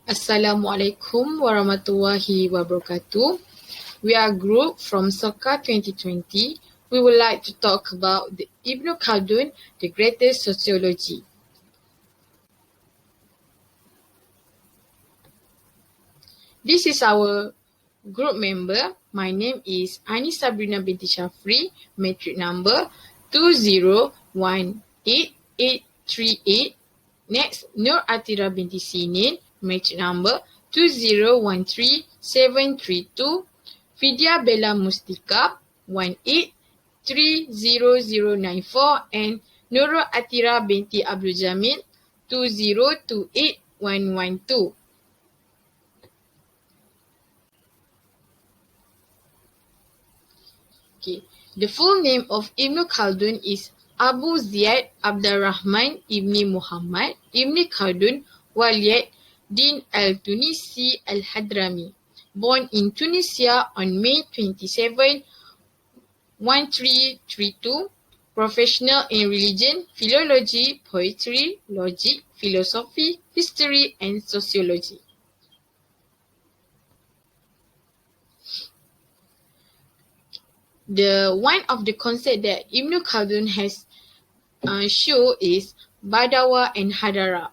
Assalamualaikum warahmatullahi wabarakatuh. We are a group from SOCA 2020. We would like to talk about the Ibn Khaldun, the greatest sociology. This is our group member. My name is SABRINA binti SHAHFRI, matric number 20188838. Next, ATHIRA binti SININ, matric number 2013732. FIDYA BELA MUSTIKA 1830094 and NURUL ATHIRA binti JAMIL 2028112. Okay. The full name of Ibn Khaldun is Abu Ziyad Abdurrahman Ibn Muhammad Ibn Khaldun Walid Din al-Tunisi al-Hadrami, born in Tunisia on May 27, 1332, professional in religion, philology, poetry, logic, philosophy, history, and sociology. One of the concepts that Ibn Khaldun has shown is Badawa and Hadara.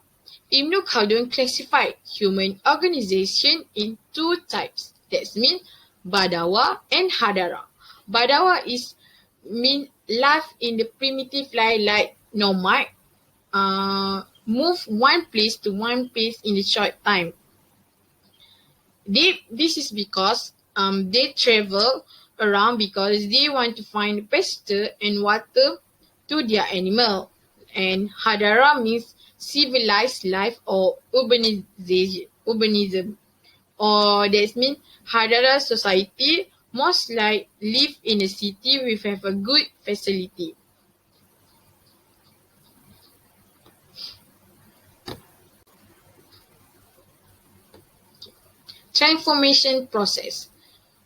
Ibn Khaldun classified human organization in two types. That means Badawa and Hadara. Badawa mean life in the primitive life like nomad, move one place to one place in a short time. This is because they travel around because they want to find pasture and water to their animal. And Hadara means civilized life or urbanism. Or that means Hadara society most like live in a city with have a good facility. Transformation process.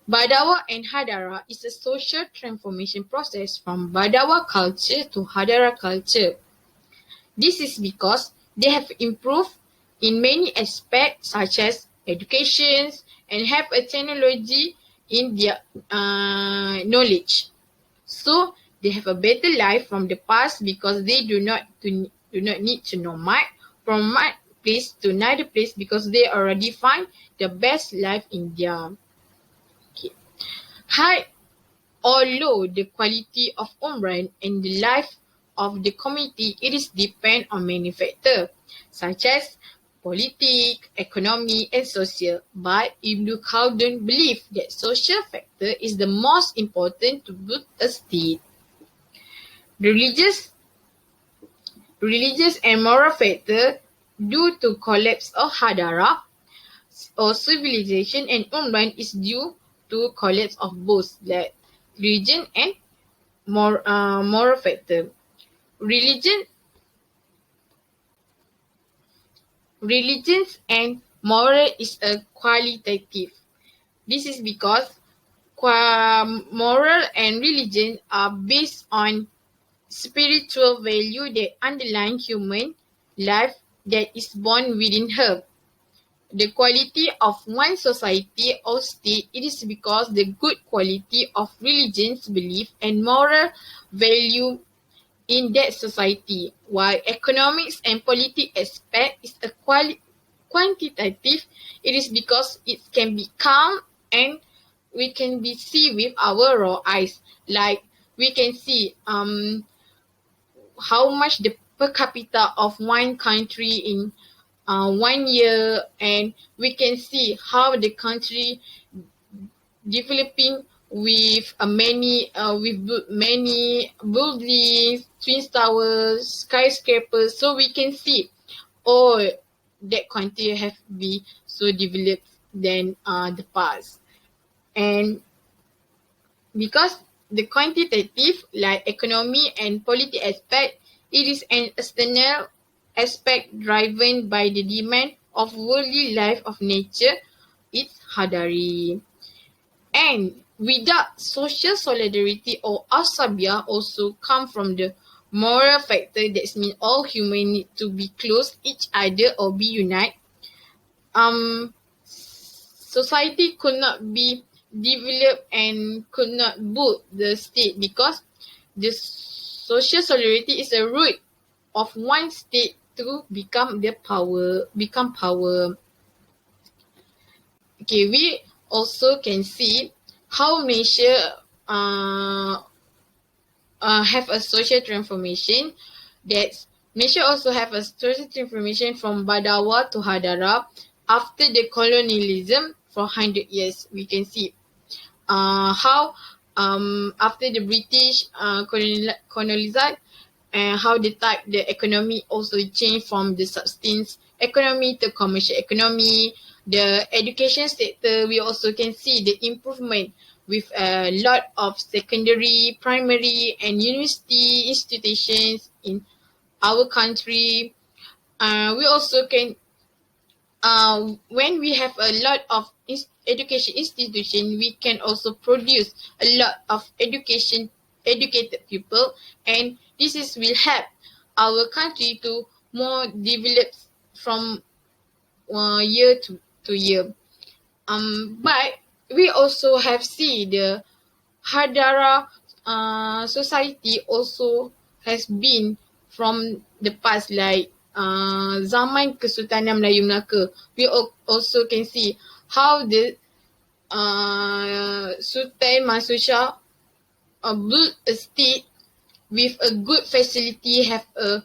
Badawa and Hadara is a social transformation process from Badawa culture to Hadara culture. This is because they have improved in many aspects such as education and have a technology in their knowledge. So they have a better life from the past because they do not need to nomad from one place to another place because they already find the best life in their high or low the quality of Umran and the life of the community. It is depend on many factors such as politics, economy, and social. But Ibn Khaldun believed that social factor is the most important to build a state. Religious and moral factor due to collapse of Hadara or civilization, and Umran is due to collapse of both like religion and moral factor. Religions and moral is a qualitative. This is because moral and religion are based on spiritual value that underline human life that is born within her. The quality of one society or state, it is because the good quality of religion's belief and moral value in that society, while economics and politics aspect is a quantitative. It is because it can be count and we can be see with our raw eyes. Like we can see how much the per capita of one country in 1 year, and we can see how the country developing with many buildings, twin towers, skyscrapers. So we can see that country have been so developed than the past. And because the quantitative like economy and politics aspect, it is an external aspect driven by the demand of worldly life of nature, it's Hadari. And without social solidarity or asabiyah also come from the moral factor, that means all humans need to be close each other or be united. society could not be developed and could not build the state because the social solidarity is a root of one state to become power. Okay, we also can see how Malaysia have a social transformation. That Malaysia also have a social transformation from Badawa to Hadara after the colonialism for 100 years. We can see how after the British colonized and how the economy also changed from the subsistence economy to commercial economy. The education sector, we also can see the improvement with a lot of secondary, primary and university institutions in our country. We also can, when we have a lot of education institution, we can also produce a lot of educated people, and will help our country to more develop from year to year. But we also have seen the Hadara society also has been from the past, like zaman Kesultanan Melayu Melaka. We also can see how the Sultan Mansur Shah built a state with a good facility, have a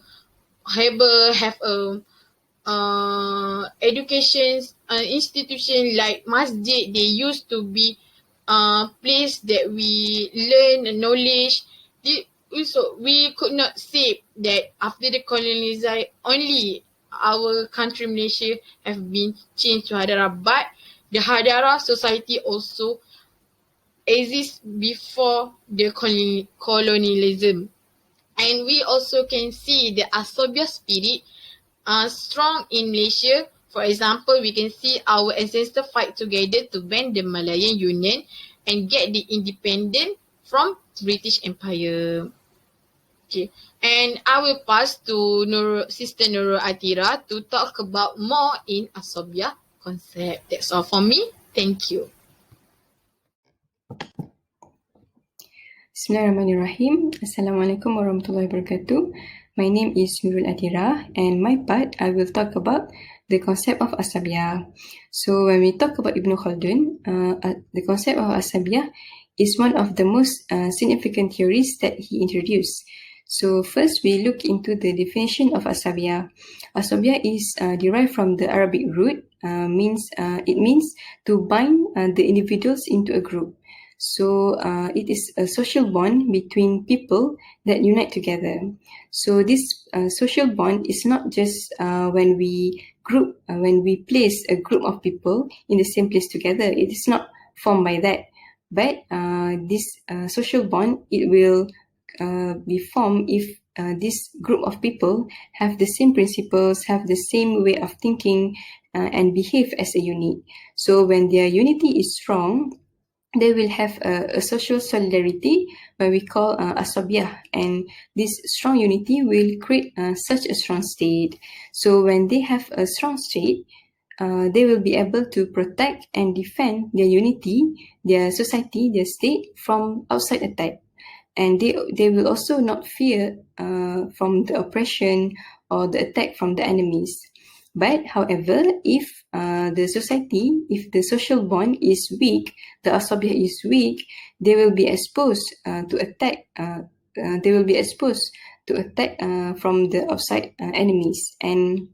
education institution like masjid. They used to be place that we learn knowledge. We could not say that after the colonization only our country Malaysia have been changed to Hadara, but the Hadara society also exists before the colonialism. And we also can see the Asobia spirit strong in Malaysia. For example, we can see our ancestors fight together to ban the Malayan Union and get the independence from British Empire. Okay, and I will pass to Sister Nurul ATHIRA to talk about more in Asobia concept. That's all for me. Thank you. Bismillahirrahmanirrahim. Assalamualaikum warahmatullahi wabarakatuh. My name is NURUL ATHIRA, and my part I will talk about the concept of Asabiyah. So when we talk about Ibn Khaldun, the concept of Asabiyah is one of the most significant theories that he introduced. So first we look into the definition of Asabiyah. Asabiyah is derived from the Arabic root, it means to bind the individuals into a group. So it is a social bond between people that unite together. So this social bond is not just when we place a group of people in the same place together. It is not formed by that. But this social bond, it will be formed if this group of people have the same principles, have the same way of thinking, and behave as a unit. So when their unity is strong, they will have a social solidarity, what we call asabiyah, and this strong unity will create such a strong state. So when they have a strong state, they will be able to protect and defend their unity, their society, their state from outside attack. And they will also not fear from the oppression or the attack from the enemies. But however, if the social bond is weak, the asabiyah is weak, they will be exposed to attack. They will be exposed to attack from the outside enemies, and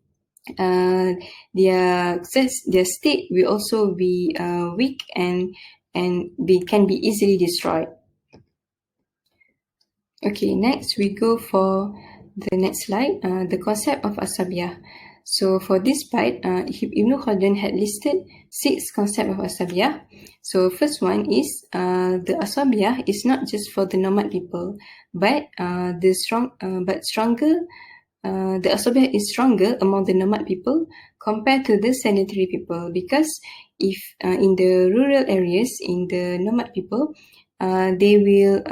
their state will also be weak and can be easily destroyed. Okay, next we go for the next slide, the concept of asabiyah. So for this part, Ibn Khaldun had listed 6 concepts of asabiyah. So first one is the asabiyah is not just for the nomad people, but the asabiyah is stronger among the nomad people compared to the sedentary people, because if in the rural areas, in the nomad people, they will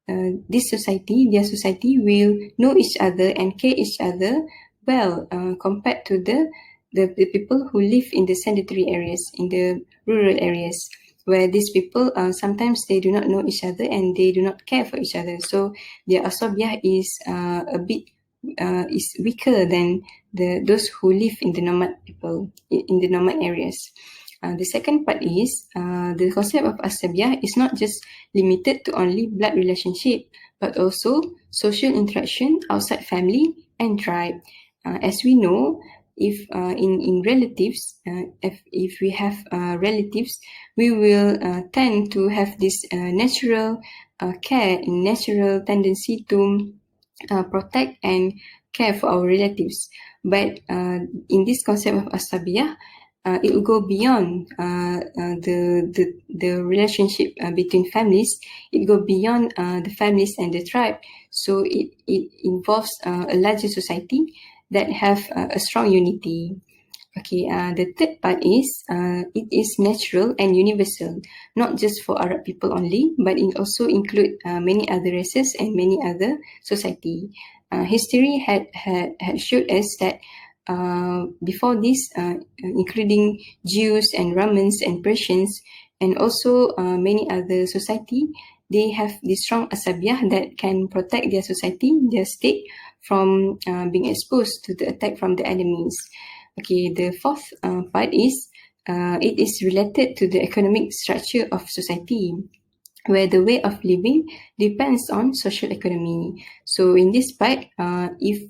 their society will know each other and care each other well compared to the the people who live in the sedentary areas, in the rural areas, where these people sometimes they do not know each other and they do not care for each other. So their asabiah is a bit is weaker than those who live in the nomad people, in the nomad areas. The second part is the concept of asabiah is not just limited to only blood relationship, but also social interaction outside family and tribe. As we know, if in relatives, if we have relatives, we will tend to have this natural care and natural tendency to protect and care for our relatives. But in this concept of asabiah, it will go beyond the relationship between families. It go beyond the families and the tribe. So it involves a larger society that have a strong unity. Okay, the third part is it is natural and universal, not just for Arab people only, but it also include many other races and many other society. History had showed us that before this, including Jews and Romans and Persians, and also many other society, they have this strong asabiah that can protect their society, their state, from being exposed to the attack from the enemies. Okay, the fourth part is it is related to the economic structure of society, where the way of living depends on social economy. So in this part, if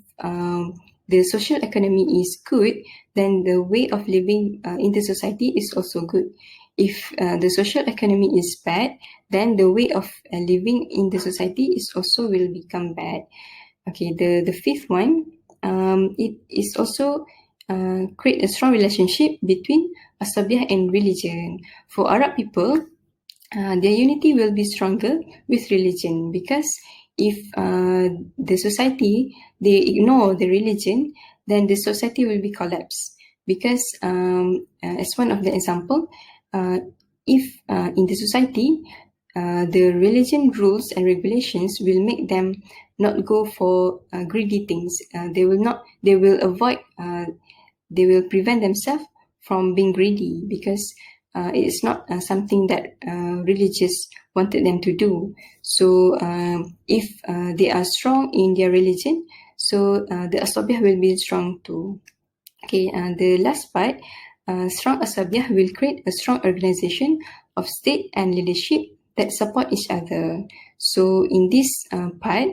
the social economy is good, then the way of living in the society is also good. If the social economy is bad, then the way of living in the society is also will become bad. Okay, the fifth one, it is also create a strong relationship between asabiah and religion. For Arab people, their unity will be stronger with religion, because if the society they ignore the religion, then the society will be collapsed. Because as one of the example, if in the society the religion rules and regulations will make them not go for greedy things. They will avoid. They will prevent themselves from being greedy, because it is not something that religious wanted them to do. So if they are strong in their religion, so the asabiah will be strong too. Okay, the last part, strong asabiah will create a strong organization of state and leadership that support each other. So in this part,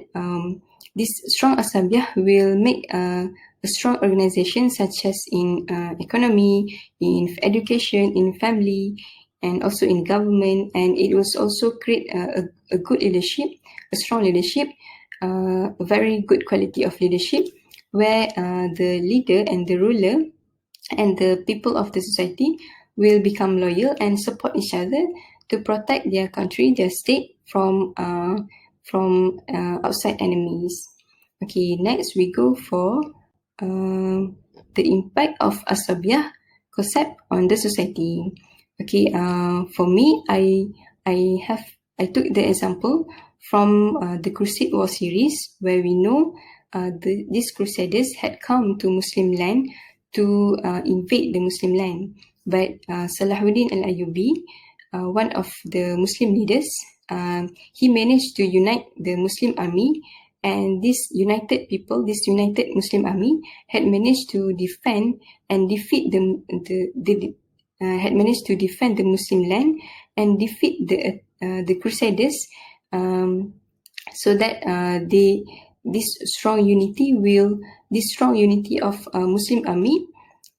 this strong asabiah will make a strong organization, such as in economy, in education, in family, and also in government. And it will also create a good leadership, a strong leadership, a very good quality of leadership, where the leader and the ruler and the people of the society will become loyal and support each other to protect their country, their state from outside enemies. Okay, next we go for the impact of asabiah concept on the society. Okay, for me, I took the example from the Crusade War series, where we know these crusaders had come to Muslim land to invade the Muslim land, but Salahuddin al-Ayyubi, one of the Muslim leaders, he managed to unite the Muslim army, and this united people, this united Muslim army, had managed to defend and defeat had managed to defend the Muslim land and defeat the Crusaders, so that this strong unity of Muslim army,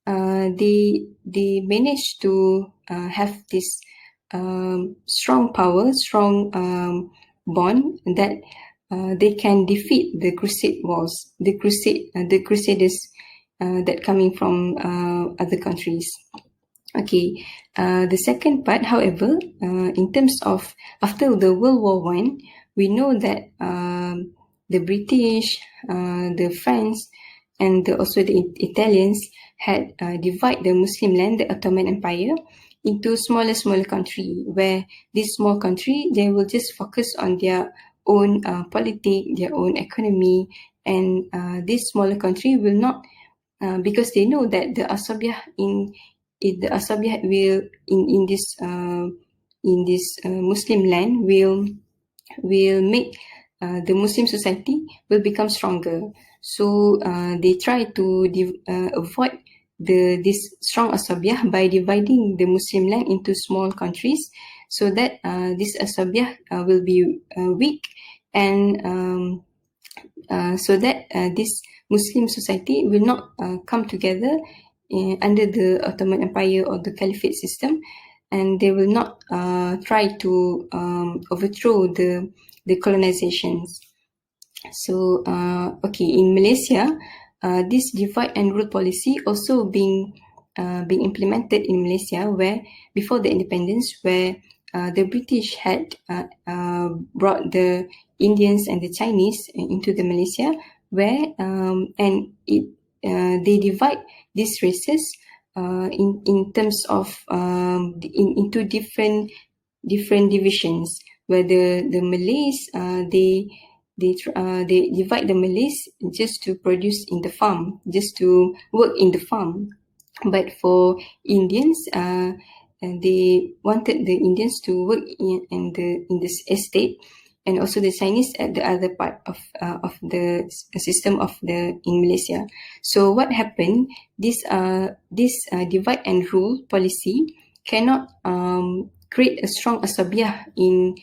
they managed to have this strong power, strong bond, that they can defeat the crusade wars, the crusaders that coming from other countries. Okay, the second part, however, in terms of after the World War I, we know that the British, the French, and also the Italians had divided the Muslim land, the Ottoman Empire, into smaller country, where this small country, they will just focus on their own politics, their own economy, and this smaller country will not because they know that the asabiah will in this Muslim land will make the Muslim society will become stronger. So they try to avoid this strong asabiah by dividing the Muslim land into small countries, so that this asabiah will be weak, and so that this Muslim society will not come together under the Ottoman Empire or the Caliphate system, and they will not try to overthrow the colonizations. So, in Malaysia, this divide and rule policy also being implemented in Malaysia, where before the independence, where the British had brought the Indians and the Chinese into the Malaysia, where they divide these races in terms of into different divisions, where the Malays they divide the Malays just to produce in the farm, just to work in the farm. But for Indians, they wanted the Indians to work in this estate, and also the Chinese at the other part of the system in Malaysia. So what happened? This divide and rule policy cannot create a strong asabiah in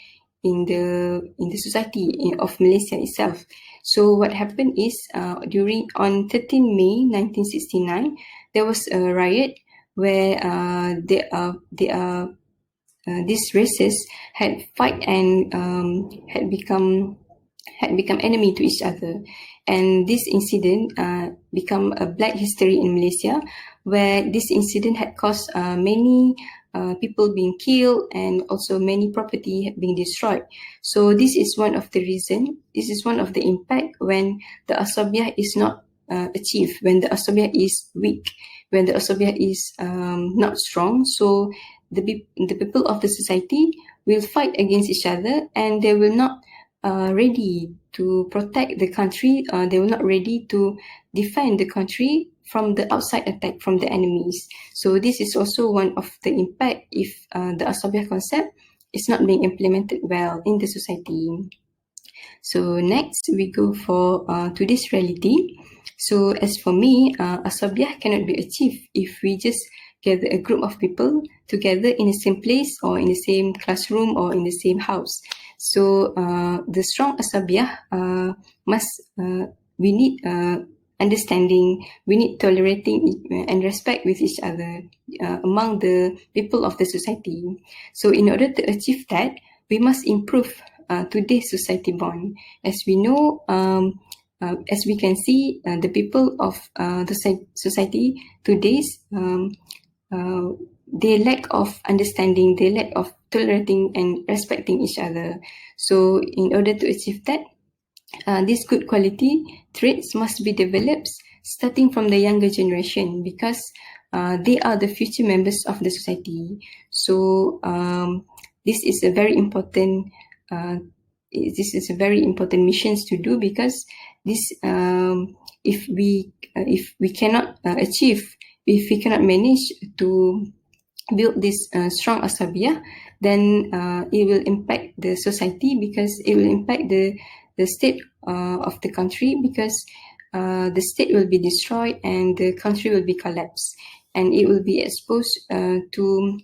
the society of Malaysia itself. So what happened is on 13 May 1969, there was a riot where these races had fight and had become enemy to each other, and this incident become a black history in Malaysia, where this incident had caused many people being killed and also many property being destroyed. So this is one of the reason. This is one of the impact when the asabiah is not achieved, when the asabiah is weak, when the asabiah is not strong. So the people of the society will fight against each other, and they will not ready to protect the country. They will not ready to defend the country from the outside attack from the enemies. So this is also one of the impact if the asabiah concept is not being implemented well in the society. So next we go for today's reality. So as for me, asabiah cannot be achieved if we just gather a group of people together in the same place or in the same classroom or in the same house. So the strong asabiah we need understanding, we need tolerating and respect with each other among the people of the society. So in order to achieve that, we must improve today's society bond. As we know, as we can see, the people of the society today's they lack of understanding, they lack of tolerating and respecting each other. So in order to achieve that, these good quality traits must be developed starting from the younger generation, because they are the future members of the society. So this is a very important mission to do, because this if we cannot manage to build this strong asabiah, then it will impact the society, because it will impact the state of the country, because the state will be destroyed and the country will be collapsed, and it will be exposed to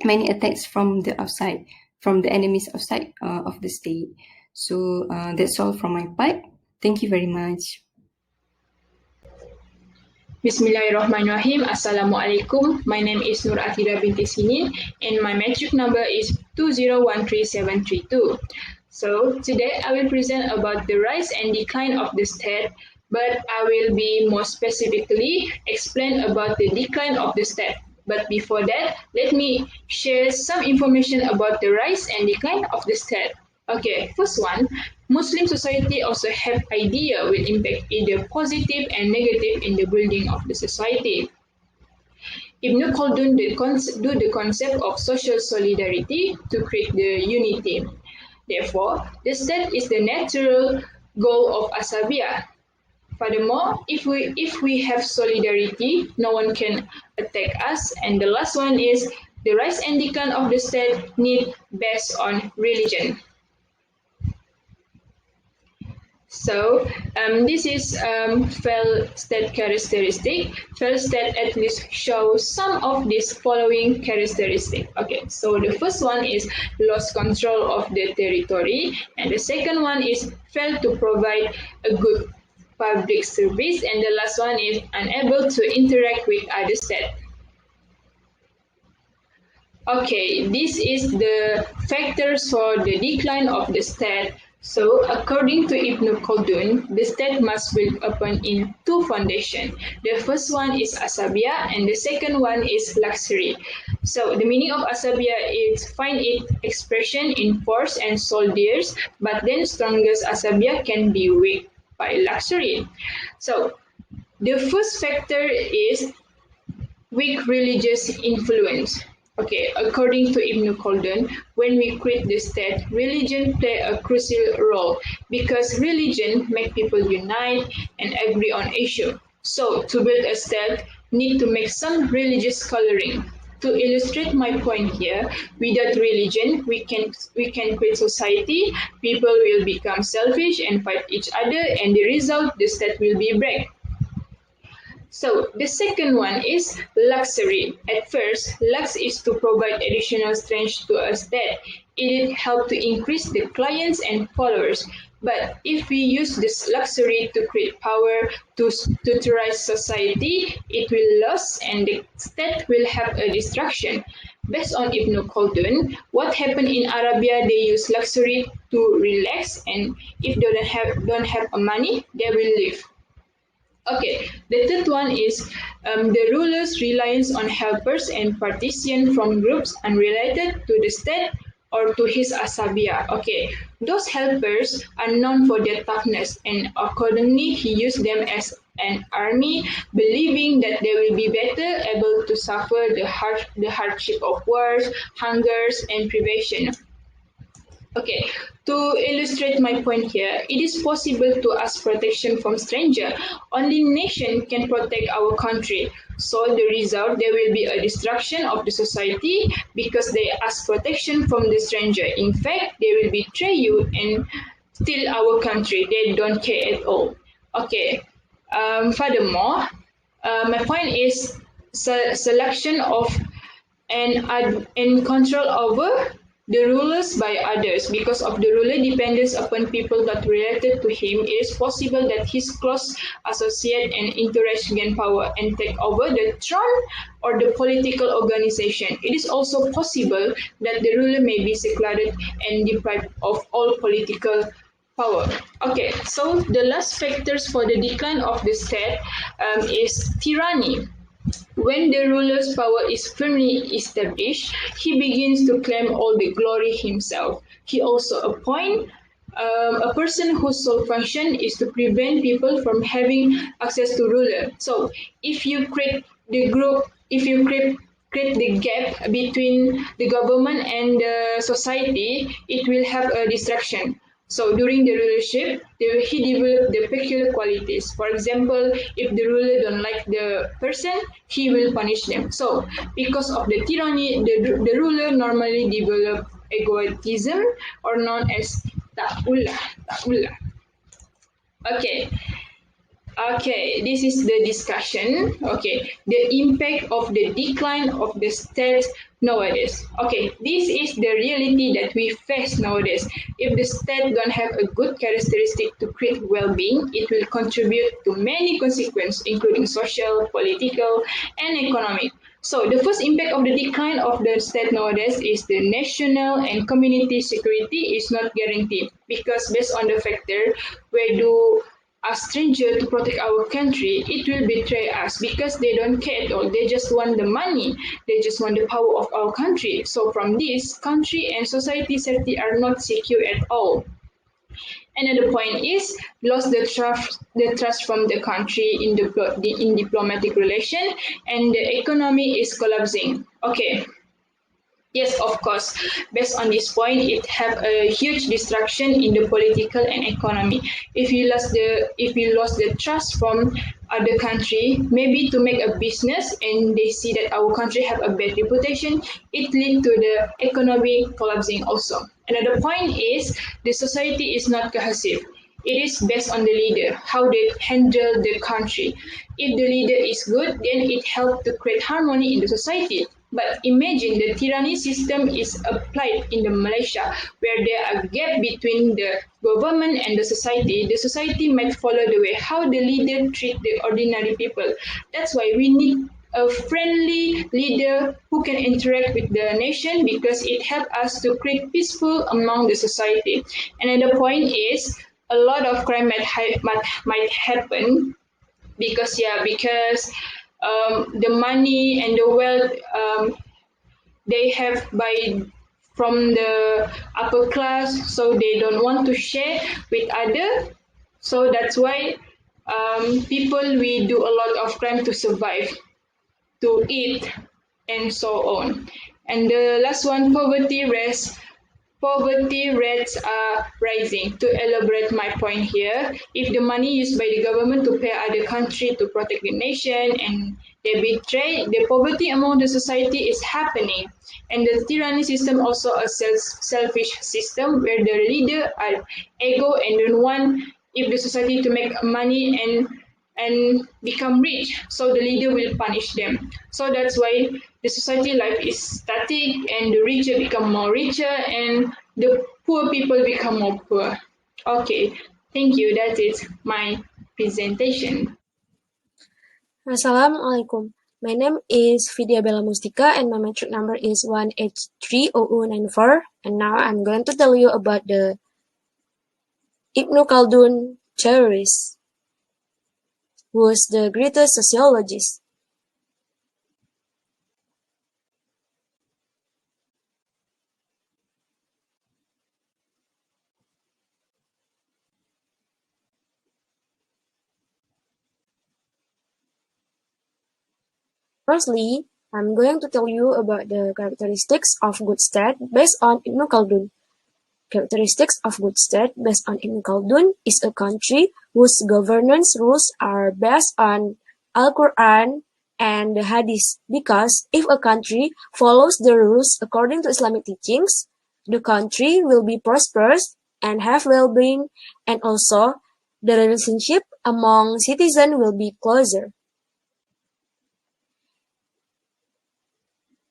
many attacks from the outside, from the enemies outside of the state. So that's all from my part. Thank you very much. Bismillahirrahmanirrahim. Assalamualaikum. My name is ATHIRA binti SININ, and my metric number is 2013732. So today I will present about the rise and decline of the state, but I will be more specifically explain about the decline of the state. But before that, let me share some information about the rise and decline of the state. Okay, first one, Muslim society also have idea will impact either positive and negative in the building of the society. Ibn Khaldun do the concept of social solidarity to create the unity. Therefore, the state is the natural goal of asabiah. Furthermore, if we have solidarity, no one can attack us. And the last one is the rise and decline of the state need based on religion. So this is failed state characteristic. Failed state at least shows some of these following characteristics. Okay, so the first one is lost control of the territory, and the second one is failed to provide a good public service, and the last one is unable to interact with other states. Okay, this is the factors for the decline of the state. So, according to Ibn Khaldun, the state must build upon in two foundations. The first one is asabiyah and the second one is luxury. So, the meaning of asabiyah is find its expression in force and soldiers, but then strongest asabiyah can be weak by luxury. So, the first factor is weak religious influence. Okay, according to Ibn Khaldun, when we create the state, religion play a crucial role because religion make people unite and agree on issue. So to build a state, need to make some religious coloring. To illustrate my point here, without religion, we can create society. People will become selfish and fight each other, and the result, the state will be break. So the second one is luxury. At first, lux is to provide additional strength to a state. It helps to increase the clients and followers. But if we use this luxury to create power, to terrorize society, it will lose and the state will have a destruction. Based on Ibn Khaldun, what happened in Arabia, they use luxury to relax, and if they don't have money, they will leave. Okay, the third one is the ruler's reliance on helpers and partition from groups unrelated to the state or to his asabiyah. Okay, those helpers are known for their toughness, and accordingly he used them as an army, believing that they will be better able to suffer the hardship of wars, hungers, and privation. Okay, to illustrate my point here, it is possible to ask protection from stranger. Only nation can protect our country. So the result, there will be a destruction of the society because they ask protection from the stranger. In fact, they will betray you and steal our country. They don't care at all. Okay. Furthermore, my point is selection of and control over the rulers by others. Because of the ruler dependence upon people that related to him, it is possible that his close associate and interest gain power and take over the throne or the political organization. It is also possible that the ruler may be secluded and deprived of all political power. Okay, so the last factors for the decline of the state is tyranny. When the ruler's power is firmly established, he begins to claim all the glory himself. He also appoints a person whose sole function is to prevent people from having access to ruler. So if you create the group, if you create the gap between the government and the society, it will have a distraction. So during the rulership, he developed the peculiar qualities. For example, if the ruler don't like the person, he will punish them. So because of the tyranny, the ruler normally develop egotism, or known as ta'ullah. Okay, this is the discussion. Okay, the impact of the decline of the state nowadays. Okay, this is the reality that we face nowadays. If the state don't have a good characteristic to create well-being, it will contribute to many consequences, including social, political, and economic. So the first impact of the decline of the state nowadays is the national and community security is not guaranteed, because based on the factor where do a stranger to protect our country, it will betray us because they don't care at all. They just want the money. They just want the power of our country. So from this, country and society safety are not secure at all. Another point is lost the trust from the country in diplomatic relation, and the economy is collapsing. Okay. Yes, of course. Based on this point, it have a huge destruction in the political and economy. If you lost the trust from other country, maybe to make a business, and they see that our country have a bad reputation, it lead to the economy collapsing also. Another point is the society is not cohesive. It is based on the leader, how they handle the country. If the leader is good, then it helps to create harmony in the society. But imagine the tyranny system is applied in the Malaysia, where there are gap between the government and the society. The society might follow the way how the leader treat the ordinary people. That's why we need a friendly leader who can interact with the nation, because it helps us to create peaceful among the society. Another point is a lot of crime might happen because the money and the wealth they have by from the upper class, so they don't want to share with other. So that's why people we do a lot of crime to survive, to eat, and so on. And the last one, poverty rates are rising. To elaborate my point here, if the money used by the government to pay other country to protect the nation and they betray, the poverty among the society is happening. And the tyranny system also a selfish system where the leader are ego and don't want if the society to make money and become rich, so the leader will punish them. So that's why the society life is static, and the richer become more richer and the poor people become more poor. Okay, thank you. That is my presentation. Assalamualaikum. My name is FIDYA BELA MUSTIKA and my metric number is 1830094. And now I'm going to tell you about the Ibn Khaldun theorist, who was the greatest sociologist. Firstly, I'm going to tell you about the characteristics of good state based on Ibn Khaldun. Characteristics of good state based on Ibn Khaldun is a country whose governance rules are based on Al-Quran and the Hadith, because if a country follows the rules according to Islamic teachings, the country will be prosperous and have well-being, and also the relationship among citizens will be closer.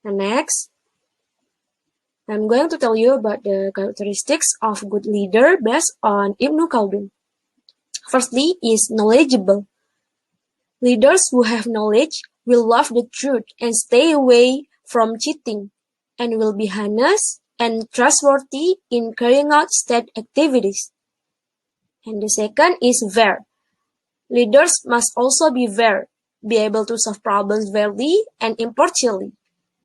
And next, I'm going to tell you about the characteristics of good leader based on Ibn Khaldun. Firstly is knowledgeable. Leaders who have knowledge will love the truth and stay away from cheating, and will be honest and trustworthy in carrying out state activities. And the second is fair. Leaders must also be fair, be able to solve problems fairly and impartially,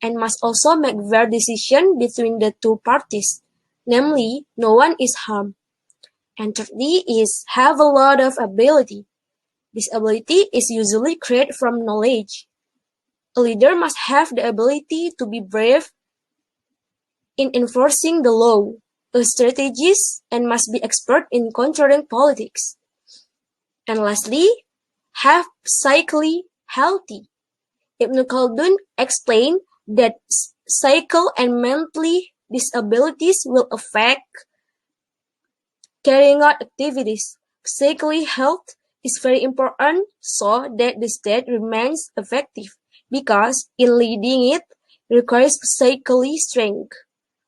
and must also make fair decisions between the two parties, namely, no one is harmed. And thirdly is have a lot of ability. This ability is usually created from knowledge. A leader must have the ability to be brave in enforcing the law, a strategist, and must be expert in controlling politics. And lastly, have psychically healthy. Ibn Khaldun explained that psychical and mentally disabilities will affect carrying out activities. Psychically health is very important so that the state remains effective, because in leading it requires psychically strength.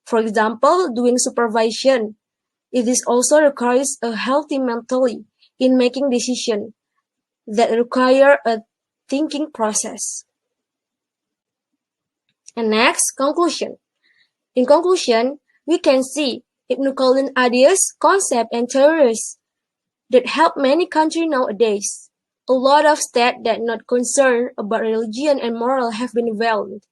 For example, doing supervision. It is also requires a healthy mentally in making decisions that require a thinking process. And next, conclusion. In conclusion, we can see Ibn Khaldun ideas, concepts, and theories that help many countries nowadays. A lot of states that not concerned about religion and moral have been developed.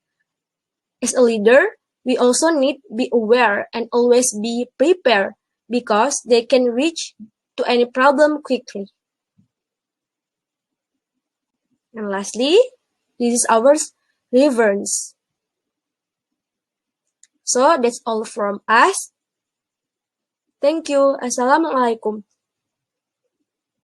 As a leader, we also need to be aware and always be prepared, because they can reach to any problem quickly. And lastly, this is our reverence. So that's all from us. Thank you. Assalamualaikum.